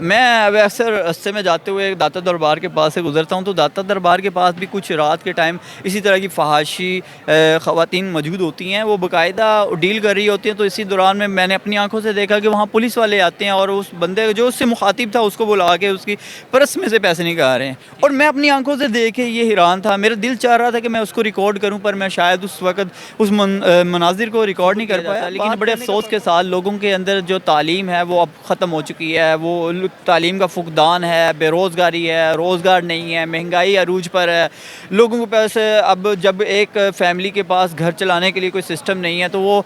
میں اب اکثر رستے میں جاتے ہوئے داتا دربار کے پاس سے گزرتا ہوں، تو داتا دربار کے پاس بھی کچھ رات کے ٹائم اسی طرح کی فحاشی خواتین موجود ہوتی ہیں، وہ باقاعدہ ڈیل کر رہی ہوتی ہیں۔ تو اسی دوران میں نے اپنی آنکھوں سے دیکھا کہ وہاں پولیس والے آتے ہیں اور اس بندے جو اس سے مخاطب تھا اس کو بلا کے اس کی پرس میں سے پیسے نکال رہے ہیں، اور میں اپنی آنکھوں سے دیکھے یہ حیران تھا۔ میرا دل چاہ رہا تھا کہ میں اس کو ریکارڈ کروں، پر میں شاید اس وقت اس مناظر کو ریکارڈ نہیں کر پایا، لیکن بڑے افسوس کے ساتھ لوگوں کے اندر جو تعلیم ہے وہ اب ختم ہو چکی ہے، وہ تعلیم کا فقدان ہے، بے روزگاری ہے، روزگار نہیں ہے، مہنگائی عروج پر ہے۔ لوگوں کے پاس اب جب ایک فیملی کے پاس گھر چلانے کے لیے کوئی سسٹم نہیں ہے تو وہ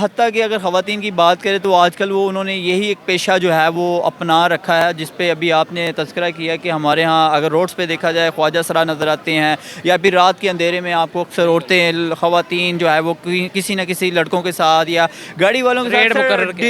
حتیٰ کہ اگر خواتین کی بات کرے تو آج کل وہ انہوں نے یہی ایک پیشہ جو ہے وہ اپنا رکھا ہے، جس پہ ابھی آپ نے تذکرہ کیا کہ ہمارے ہاں اگر روڈز پہ دیکھا جائے خواجہ سرا نظر آتے ہیں، یا پھر رات کے اندھیرے میں آپ کو اکثر عورتیں خواتین جو ہے وہ کسی نہ کسی لڑکوں کے ساتھ یا گاڑی والوں کے ساتھ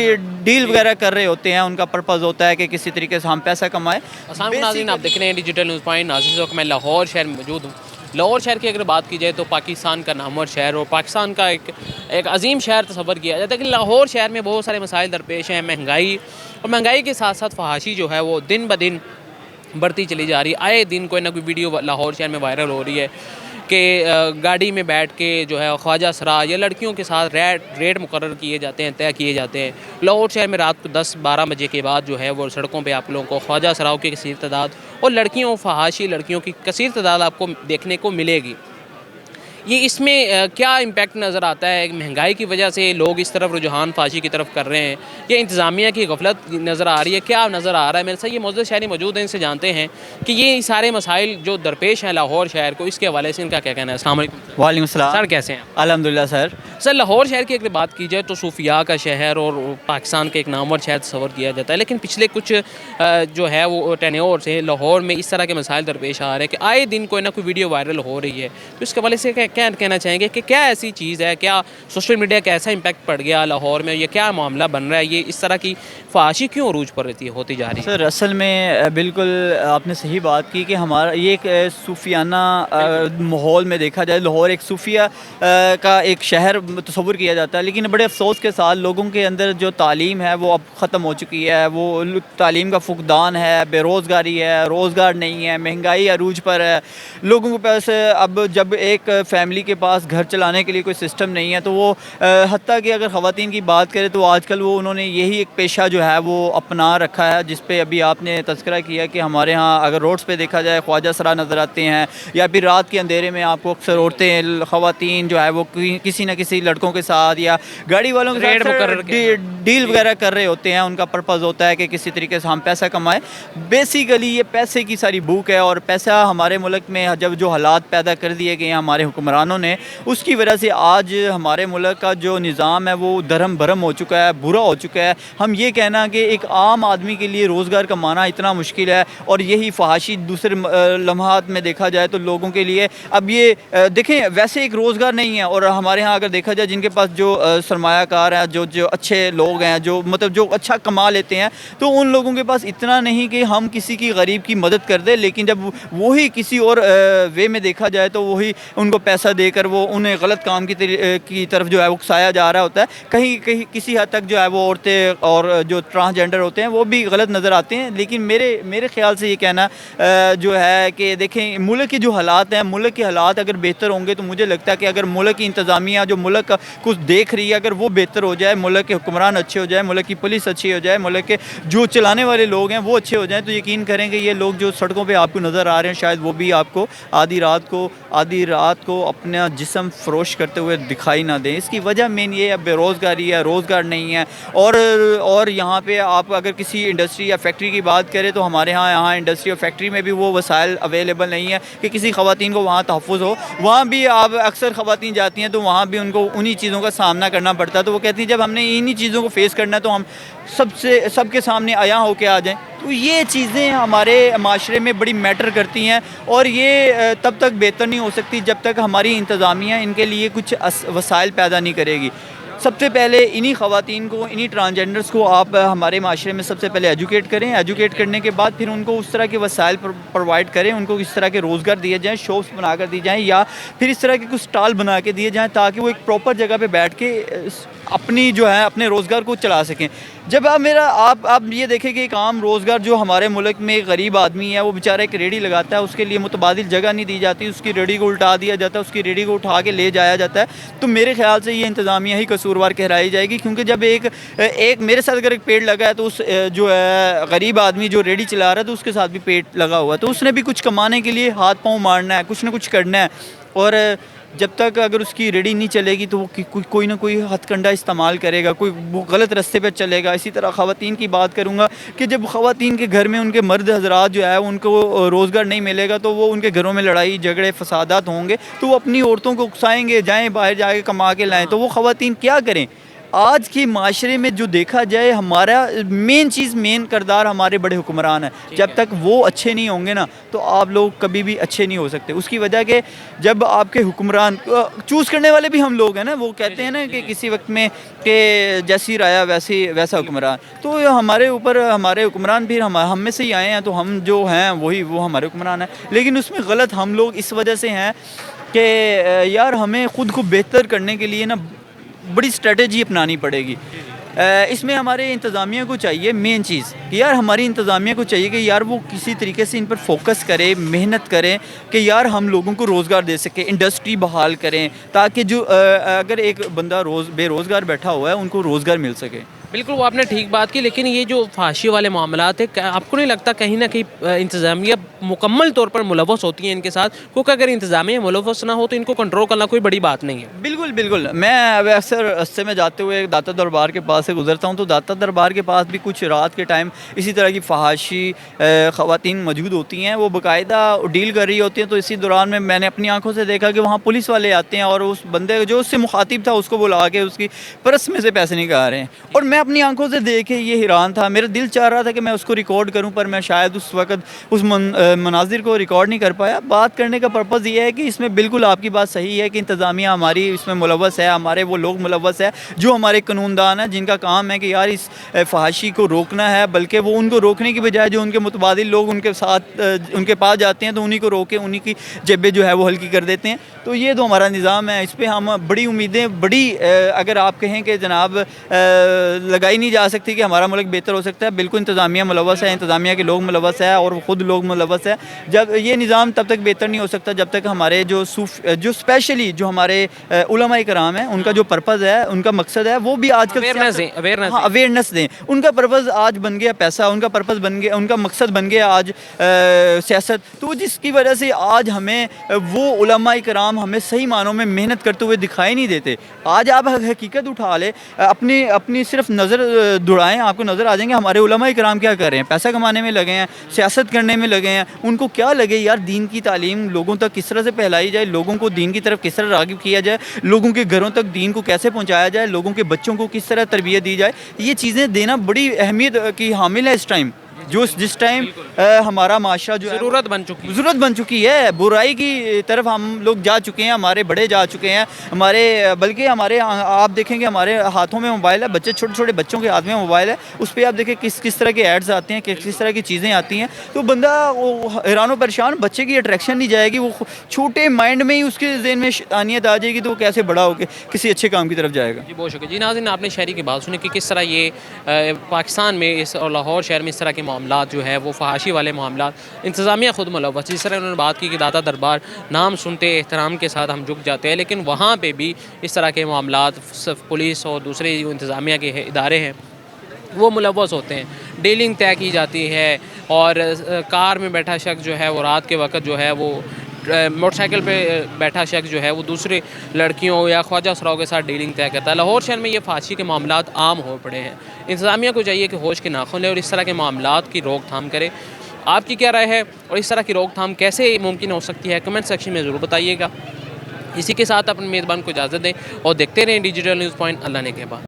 ڈیل وغیرہ کر رہے ہوتے ہیں۔ ان کا پرپز ہوتا ہے کہ کسی طریقے سے ہم پیسہ کمائیں۔ السلام ناظرین، آپ دیکھ رہے ہیں ڈیجیٹل نیوز پوائنٹ۔ ناظرین، اس وقت میں لاہور شہر میں موجود ہوں۔ لاہور شہر کی اگر بات کی جائے تو پاکستان کا نامور شہر اور پاکستان کا ایک عظیم شہر تصور کیا جاتا ہے، لیکن لاہور شہر میں بہت سارے مسائل درپیش ہیں، مہنگائی، اور مہنگائی کے ساتھ ساتھ فحاشی جو ہے وہ دن بدن بڑھتی چلی جا رہی ہے۔ آئے دن کوئی نہ کوئی ویڈیو لاہور شہر میں وائرل ہو رہی ہے کہ گاڑی میں بیٹھ کے جو ہے خواجہ سرا یا لڑکیوں کے ساتھ ریٹ مقرر کیے جاتے ہیں، طے کیے جاتے ہیں۔ لاہور شہر میں رات کو 10-12 بجے کے بعد جو ہے وہ سڑکوں پہ آپ لوگوں کو خواجہ سراؤں کی کثیر تعداد اور لڑکیوں، فحاشی لڑکیوں کی کثیر تعداد آپ کو دیکھنے کو ملے گی۔ یہ اس میں کیا امپیکٹ نظر آتا ہے؟ مہنگائی کی وجہ سے لوگ اس طرف رجحان فحاشی کی طرف کر رہے ہیں، یا انتظامیہ کی غفلت نظر آ رہی ہے؟ کیا نظر آ رہا ہے؟ میرے ساتھ یہ معزز شہری موجود ہیں، ان سے جانتے ہیں کہ یہ سارے مسائل جو درپیش ہیں لاہور شہر کو، اس کے حوالے سے ان کا کیا کہنا ہے۔ السلام علیکم۔ وعلیکم السلام سر کیسے ہیں؟ الحمدللہ سر۔ سر، لاہور شہر کی اگر بات کی جائے تو صوفیاء کا شہر اور پاکستان کا ایک نامور شہر تصور کیا جاتا ہے، لیکن پچھلے کچھ جو ہے وہ ٹینیور سے لاہور میں اس طرح کے مسائل درپیش آ رہے ہیں کہ آئے دن کوئی نہ کوئی ویڈیو وائرل ہو رہی ہے۔ تو اس کے حوالے سے کیا کہنا چاہیں گے کہ کیا ایسی چیز ہے، کیا سوشل میڈیا کا ایسا امپیکٹ پڑ گیا لاہور میں، یہ کیا معاملہ بن رہا ہے، یہ اس طرح کی فحاشی کیوں عروج پر ہوتی جا رہی ہے؟ سر اصل میں بالکل آپ نے صحیح بات کی کہ ہمارا یہ ایک صوفیانہ ماحول میں دیکھا جائے لاہور ایک صوفیہ کا ایک شہر تصور کیا جاتا ہے، لیکن بڑے افسوس کے ساتھ لوگوں کے اندر جو تعلیم ہے وہ اب ختم ہو چکی ہے، وہ تعلیم کا فقدان ہے، بے روزگاری ہے، روزگار نہیں ہے، مہنگائی عروج پر ہے۔ لوگوں کے پاس اب جب ایک فیملی کے پاس گھر چلانے کے لیے کوئی سسٹم نہیں ہے تو وہ حتیٰ کہ اگر خواتین کی بات کرے تو آج کل وہ انہوں نے یہی ایک پیشہ جو ہے وہ اپنا رکھا ہے، جس پہ ابھی آپ نے تذکرہ کیا کہ ہمارے ہاں اگر روڈز پہ دیکھا جائے خواجہ سرا نظر آتے ہیں، یا پھر رات کے اندھیرے میں آپ کو اکثر عورتیں خواتین جو ہے وہ کسی نہ کسی لڑکوں کے ساتھ یا گاڑی والوں کے ساتھ ڈیل وغیرہ کر رہے ہوتے ہیں۔ ان کا پرپز ہوتا ہے کہ کسی طریقے سے ہم پیسہ کمائیں۔ بیسیکلی یہ پیسے کی ساری بھوک ہے، اور پیسہ ہمارے ملک میں جب جو حالات پیدا کر دیے گئے ہیں ہمارے حکمرانوں نے، اس کی وجہ سے آج ہمارے ملک کا جو نظام ہے وہ درہم برہم ہو چکا ہے، برا ہو چکا ہے۔ ہم یہ کہنا کہ ایک عام آدمی کے لیے روزگار کمانا اتنا مشکل ہے، اور یہی فحاشی دوسرے لمحات میں دیکھا جائے تو لوگوں کے لیے اب یہ دیکھیں ویسے ایک روزگار نہیں ہے۔ اور ہمارے ہاں اگر دیکھا جائے جن کے پاس جو سرمایہ کار ہیں، جو اچھے لوگ ہیں، جو مطلب جو اچھا کما لیتے ہیں، تو ان لوگوں کے پاس اتنا نہیں کہ ہم کسی کی غریب کی مدد کر دیں، لیکن جب وہی کسی اور وے میں دیکھا جائے تو وہی ان کو پیسہ دے کر وہ انہیں غلط کام کی طرف جو ہے وہ اکسایا جا رہا ہوتا ہے۔ کہیں کسی حد تک جو ہے وہ عورتیں اور جو ٹرانسجینڈر ہوتے ہیں وہ بھی غلط نظر آتے ہیں۔ لیکن میرے خیال سے یہ کہنا جو ہے کہ دیکھیں ملک کے جو حالات ہیں، ملک کے حالات اگر بہتر ہوں گے تو مجھے لگتا ہے کہ اگر ملک کی انتظامیہ جو ملک کچھ دیکھ رہی ہے اگر وہ بہتر ہو جائے، ملک کے حکمران اچھے ہو جائے، ملک کی پولیس اچھی ہو جائے، ملک کے جو چلانے والے لوگ ہیں وہ اچھے ہو جائیں، تو یقین کریں کہ یہ لوگ جو سڑکوں پہ آپ کو نظر آ رہے ہیں شاید وہ بھی آپ کو آدھی رات کو اپنا جسم فروش کرتے ہوئے دکھائی نہ دیں۔ اس کی وجہ مین یہ ہے بے روزگاری ہے، روزگار نہیں ہے، اور یہاں پہ آپ اگر کسی انڈسٹری یا فیکٹری کی بات کریں تو ہمارے یہاں انڈسٹری اور فیکٹری میں بھی وہ وسائل اویلیبل نہیں ہے کہ کسی خواتین کو وہاں تحفظ ہو۔ وہاں بھی آپ اکثر خواتین جاتی ہیں تو وہاں بھی ان کو انہی چیزوں کا سامنا کرنا پڑتا ہے، تو وہ کہتی ہیں جب ہم نے انہی چیزوں کو فیس کرنا ہے تو ہم سب کے سامنے عیاں ہو کے آ جائیں۔ تو یہ چیزیں ہمارے معاشرے میں بڑی میٹر کرتی ہیں، اور یہ تب تک بہتر نہیں ہو سکتی جب تک ہماری انتظامیہ ان کے لیے کچھ وسائل پیدا نہیں کرے گی۔ سب سے پہلے انہی خواتین کو، انہی ٹرانسجینڈرز کو آپ ہمارے معاشرے میں سب سے پہلے ایجوکیٹ کریں. ایجوکیٹ کرنے کے بعد پھر ان کو اس طرح کے وسائل پرووائڈ کریں، ان کو اس طرح کے روزگار دیے جائیں، شاپس بنا کر دی جائیں، یا پھر اس طرح کے کچھ اسٹال بنا کے دیے جائیں تاکہ وہ ایک پراپر جگہ پہ بیٹھ کے اپنی جو ہے اپنے روزگار کو چلا سکیں. جب آپ یہ دیکھیں کہ ایک عام روزگار جو ہمارے ملک میں ایک غریب آدمی ہے وہ بیچارہ ایک ریڑھی لگاتا ہے، اس کے لیے متبادل جگہ نہیں دی جاتی، اس کی ریڑھی کو الٹا دیا جاتا ہے، اس کی ریڑھی کو اٹھا کے لے جایا جاتا ہے، تو میرے خیال سے یہ انتظامیہ ہی قصوروار کہلائی جائے گی. کیونکہ جب ایک میرے ساتھ اگر ایک پیڑ لگا ہے تو اس جو ہے غریب آدمی جو ریڑھی چلا رہا ہے تو اس کے ساتھ بھی پیڑ لگا ہوا ہے، تو اس نے بھی کچھ کمانے کے لیے ہاتھ پاؤں مارنا ہے، کچھ نہ کچھ کرنا ہے. اور جب تک اگر اس کی ریڑھی نہیں چلے گی تو وہ کوئی نہ کوئی ہتھ کنڈا استعمال کرے گا، کوئی وہ غلط راستے پہ چلے گا. اسی طرح خواتین کی بات کروں گا کہ جب خواتین کے گھر میں ان کے مرد حضرات جو ہے ان کو روزگار نہیں ملے گا تو وہ ان کے گھروں میں لڑائی جھگڑے فسادات ہوں گے، تو وہ اپنی عورتوں کو اکسائیں گے جائیں باہر جا کے کما کے لائیں. تو وہ خواتین کیا کریں؟ آج کی معاشرے میں جو دیکھا جائے ہمارا مین کردار ہمارے بڑے حکمران ہیں. جب تک وہ اچھے نہیں ہوں گے نا تو آپ لوگ کبھی بھی اچھے نہیں ہو سکتے. اس کی وجہ کہ جب آپ کے حکمران چوز کرنے والے بھی ہم لوگ ہیں نا، وہ کہتے ہیں نا کہ کسی وقت میں کہ جیسی رایا ویسا حکمران، تو ہمارے اوپر ہمارے حکمران بھی ہم میں سے ہی آئے ہیں، تو ہم جو ہیں وہ ہمارے حکمران ہیں. لیکن اس میں غلط ہم لوگ اس وجہ سے ہیں کہ یار ہمیں خود کو بہتر کرنے کے لیے نا بڑی اسٹریٹجی اپنانی پڑے گی. اس میں ہمارے انتظامیہ کو چاہیے مین چیز کہ یار ہماری انتظامیہ کو چاہیے کہ یار وہ کسی طریقے سے ان پر فوکس کرے، محنت کریں کہ یار ہم لوگوں کو روزگار دے سکے، انڈسٹری بحال کریں تاکہ جو اگر ایک بندہ بے روزگار بیٹھا ہوا ہے ان کو روزگار مل سکے. بالکل وہ آپ نے ٹھیک بات کی، لیکن یہ جو فحاشی والے معاملات ہیں آپ کو نہیں لگتا کہیں نہ کہیں انتظامیہ مکمل طور پر ملوث ہوتی ہیں ان کے ساتھ؟ کیونکہ اگر انتظامیہ ملوث نہ ہو تو ان کو کنٹرول کرنا کوئی بڑی بات نہیں ہے. بالکل میں اکثر رستے میں جاتے ہوئے داتا دربار کے پاس سے گزرتا ہوں تو داتا دربار کے پاس بھی کچھ رات کے ٹائم اسی طرح کی فحاشی خواتین موجود ہوتی ہیں، وہ باقاعدہ ڈیل کر رہی ہوتی ہیں. تو اسی دوران میں نے اپنی آنکھوں سے دیکھا کہ وہاں پولیس والے آتے ہیں اور اس بندے جو اس سے مخاطب تھا اس کو بلا کے اس کی پرس میں سے پیسے نکال رہے ہیں. اور میں اپنی آنکھوں سے دیکھے یہ حیران تھا، میرا دل چاہ رہا تھا کہ میں اس کو ریکارڈ کروں پر میں شاید اس وقت اس مناظر کو ریکارڈ نہیں کر پایا. بات کرنے کا پرپز یہ ہے کہ اس میں بالکل آپ کی بات صحیح ہے کہ انتظامیہ ہماری اس میں ملوث ہے، ہمارے وہ لوگ ملوث ہے جو ہمارے قانون دان ہیں جن کا کام ہے کہ یار اس فحاشی کو روکنا ہے، بلکہ وہ ان کو روکنے کی بجائے جو ان کے متبادل لوگ ان کے ساتھ ان کے پاس جاتے ہیں تو انہی کو روکے انہی کی جیبیں جو ہے وہ ہلکی کر دیتے ہیں. تو یہ تو ہمارا نظام ہے، اس پہ ہم بڑی امیدیں اگر آپ کہیں کہ جناب لگائی نہیں جا سکتی کہ ہمارا ملک بہتر ہو سکتا ہے. بالکل انتظامیہ ملوث ہے، انتظامیہ کے لوگ ملوث ہے اور خود لوگ ملوث ہے. جب یہ نظام تب تک بہتر نہیں ہو سکتا جب تک ہمارے جو اسپیشلی جو ہمارے علماء کرام ہیں ان کا جو پرپز ہے، ان کا مقصد ہے وہ بھی آج کل اویئرنیس دیں. ان کا پرپز آج بن گیا پیسہ، ان کا پرپز بن گیا، ان کا مقصد بن گیا آج سیاست. تو جس کی وجہ سے آج ہمیں وہ علماء کرام ہمیں صحیح معنوں میں محنت کرتے ہوئے دکھائی نہیں دیتے. آج آپ حقیقت اٹھا لیں، اپنی صرف نظر دوڑائیں، آپ کو نظر آ جائیں گے ہمارے علماء کرام کیا کر رہے ہیں. پیسہ کمانے میں لگے ہیں، سیاست کرنے میں لگے ہیں. ان کو کیا لگے یار دین کی تعلیم لوگوں تک کس طرح سے پھیلائی جائے، لوگوں کو دین کی طرف کس طرح راغب کیا جائے، لوگوں کے گھروں تک دین کو کیسے پہنچایا جائے، لوگوں کے بچوں کو کس طرح تربیت دی جائے. یہ چیزیں دینا بڑی اہمیت کی حامل ہے اس ٹائم، جس ٹائم ہمارا معاشرہ جو ضرورت بن چکی ہے. برائی کی طرف ہم لوگ جا چکے ہیں، ہمارے بڑے جا چکے ہیں، بلکہ ہمارے آپ دیکھیں گے ہمارے ہاتھوں میں موبائل ہے، بچے چھوٹے بچوں کے ہاتھ میں موبائل ہے، اس پہ آپ دیکھیں کس طرح کے ایڈز آتے ہیں، کس طرح کی چیزیں آتی ہیں. تو بندہ حیران و پریشان، بچے کی اٹریکشن نہیں جائے گی، وہ چھوٹے مائنڈ میں ہی اس کے ذہن میں شیطانیت آ جائے گی تو وہ کیسے بڑا ہو کے کسی اچھے کام کی طرف جائے گا. جی بہت شکریہ. جی ناظرین آپ نے شہری کی بات سنی کہ کس طرح یہ پاکستان میں اور لاہور شہر میں اس طرح کے معاملات جو ہے وہ فحاشی والے معاملات انتظامیہ خود ملوث. جس طرح انہوں نے بات کی کہ داتا دربار نام سنتے احترام کے ساتھ ہم جھک جاتے ہیں، لیکن وہاں پہ بھی اس طرح کے معاملات پولیس اور دوسرے جو انتظامیہ کے ادارے ہیں وہ ملوث ہوتے ہیں. ڈیلنگ طے کی جاتی ہے اور کار میں بیٹھا شخص جو ہے وہ رات کے وقت جو ہے وہ موٹر سائیکل پہ بیٹھا شخص جو ہے وہ دوسرے لڑکیوں یا خواجہ سراؤں کے ساتھ ڈیلنگ طے کرتا ہے. لاہور شہر میں یہ فحاشی کے معاملات عام ہو پڑے ہیں. انتظامیہ کو چاہیے کہ ہوش کے ناخن لے اور اس طرح کے معاملات کی روک تھام کرے. آپ کی کیا رائے ہے اور اس طرح کی روک تھام کیسے ممکن ہو سکتی ہے؟ کمنٹ سیکشن میں ضرور بتائیے گا. اسی کے ساتھ اپنے میزبان کو اجازت دیں اور دیکھتے رہیں ڈیجیٹل نیوز پوائنٹ. اللہ نے کے بعد.